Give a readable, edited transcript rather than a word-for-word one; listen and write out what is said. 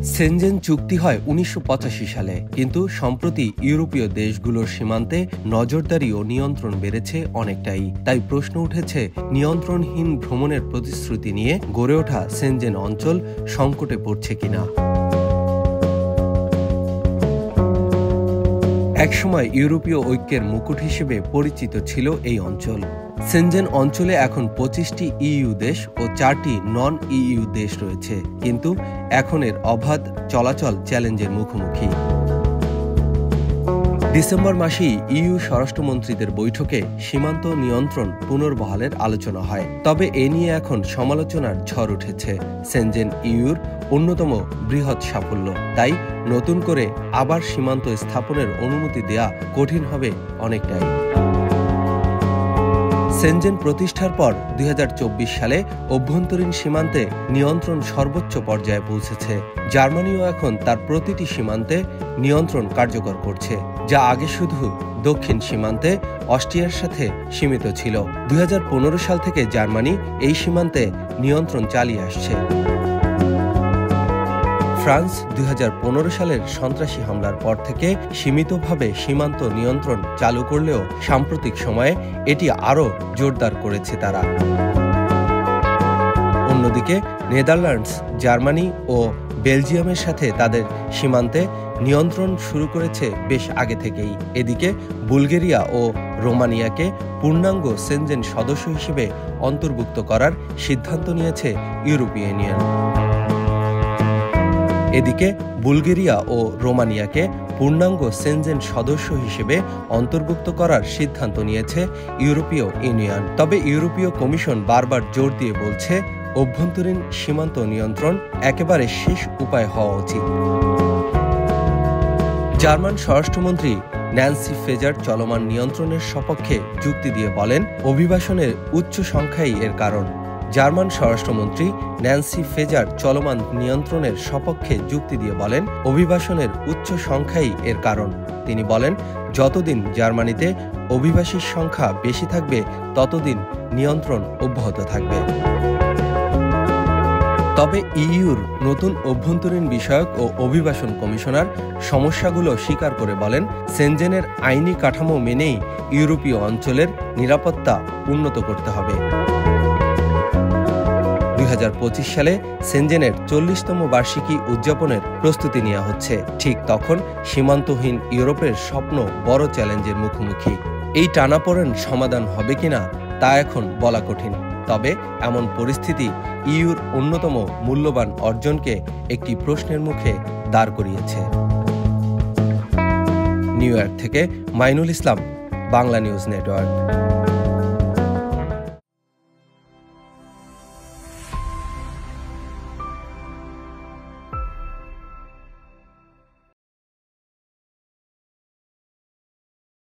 Shenzhen চুক্তি হয় ১৯৮৫ সালে, কিন্তু সম্প্রতি ইউরোপীয় দেশগুলোর সীমান্তে নজরদারি ও নিয়ন্ত্রণ বেড়েছে অনেকটাই। তাই প্রশ্ন উঠেছে, নিয়ন্ত্রণহীন ভ্রমণের প্রতিশ্রুতি নিয়ে গড়ে ওঠা সেনজেন অঞ্চল সংকটে পড়ছে কিনা। একসময় ইউরোপীয় ঐক্যের মুকুট হিসেবে পরিচিত ছিল এই অঞ্চল। সেনজেন অঞ্চলে এখন ২৫টি ইইউ দেশ ও ৪টি নন ইইউ দেশ রয়েছে, কিন্তু এখন এর অবাধ চলাচল চ্যালেঞ্জের মুখোমুখি। ডিসেম্বর মাসেই ইইউ স্বরাষ্ট্রমন্ত্রীদের বৈঠকে সীমান্ত নিয়ন্ত্রণ পুনর্বহালের আলোচনা হয়। তবে এ নিয়ে এখন সমালোচনার ঝড় উঠেছে। সেনজেন ইইউর অন্যতম বৃহৎ সাফল্য, তাই নতুন করে আবার সীমান্ত স্থাপনের অনুমতি দেয়া কঠিন হবে অনেকটাই। সেনজেন প্রতিষ্ঠার পর ২০২৪ সালে অভ্যন্তরীণ সীমান্তে নিয়ন্ত্রণ সর্বোচ্চ পর্যায়ে পৌঁছেছে। জার্মানিও এখন তার প্রতিটি সীমান্তে নিয়ন্ত্রণ কার্যকর করছে, যা আগে শুধু দক্ষিণ সীমান্তে অস্ট্রিয়ার সাথে সীমিত ছিল। ২০১৫ সাল থেকে জার্মানি এই সীমান্তে নিয়ন্ত্রণ চালিয়ে আসছে। ফ্রান্স ২০১৫ সালের সন্ত্রাসী হামলার পর থেকে সীমিতভাবে সীমান্ত নিয়ন্ত্রণ চালু করলেও সাম্প্রতিক সময়ে এটি আরও জোরদার করেছে তারা। অন্যদিকে নেদারল্যান্ডস, জার্মানি ও বেলজিয়ামের সাথে তাদের সীমান্তে নিয়ন্ত্রণ শুরু করেছে বেশ আগে থেকেই। এদিকে বুলগেরিয়া ও রোমানিয়াকে পূর্ণাঙ্গ সেনজেন সদস্য হিসেবে অন্তর্ভুক্ত করার সিদ্ধান্ত নিয়েছে ইউরোপীয় ইউনিয়ন। এদিকে বুলগেরিয়া ও রোমানিয়াকে পূর্ণাঙ্গ সেনজেন সদস্য হিসেবে অন্তর্ভুক্ত করার সিদ্ধান্ত নিয়েছে ইউরোপীয় ইউনিয়ন। তবে ইউরোপীয় কমিশন বারবার জোর দিয়ে বলছে, অভ্যন্তরীণ সীমান্ত নিয়ন্ত্রণ একেবারে শেষ উপায় হওয়া উচিত। জার্মান স্বরাষ্ট্রমন্ত্রী ন্যান্সি ফেজার চলমান নিয়ন্ত্রণের সপক্ষে যুক্তি দিয়ে বলেন, অভিবাসনের উচ্চ সংখ্যাই এর কারণ। জার্মান স্বরাষ্ট্রমন্ত্রী ন্যান্সি ফেজার চলমান নিয়ন্ত্রণের সপক্ষে যুক্তি দিয়ে বলেন, অভিবাসনের উচ্চ সংখ্যাই এর কারণ। তিনি বলেন, যতদিন জার্মানিতে অভিবাসীর সংখ্যা বেশি থাকবে, ততদিন নিয়ন্ত্রণ অব্যাহত থাকবে। তবে ইইউর নতুন অভ্যন্তরীণ বিষয়ক ও অভিবাসন কমিশনার সমস্যাগুলো স্বীকার করে বলেন, সেনজেনের আইনি কাঠামো মেনেই ইউরোপীয় অঞ্চলের নিরাপত্তা উন্নত করতে হবে। ২০২৫ সালে সেনজেনের ৪০তম বার্ষিকী উদযাপনের প্রস্তুতি নেওয়া হচ্ছে। ঠিক তখন সীমান্তহীন ইউরোপের স্বপ্ন বড় চ্যালেঞ্জের মুখোমুখি। এই টানাপোড়েন সমাধান হবে কিনা তা এখন বলা কঠিন। তবে এমন পরিস্থিতি ইইউর অন্যতম মূল্যবান অর্জনকে একটি প্রশ্নের মুখে দাঁড় করিয়েছে। নিউ ইয়র্ক থেকে মাইনুল ইসলাম, বাংলা নিউজ নেটওয়ার্ক।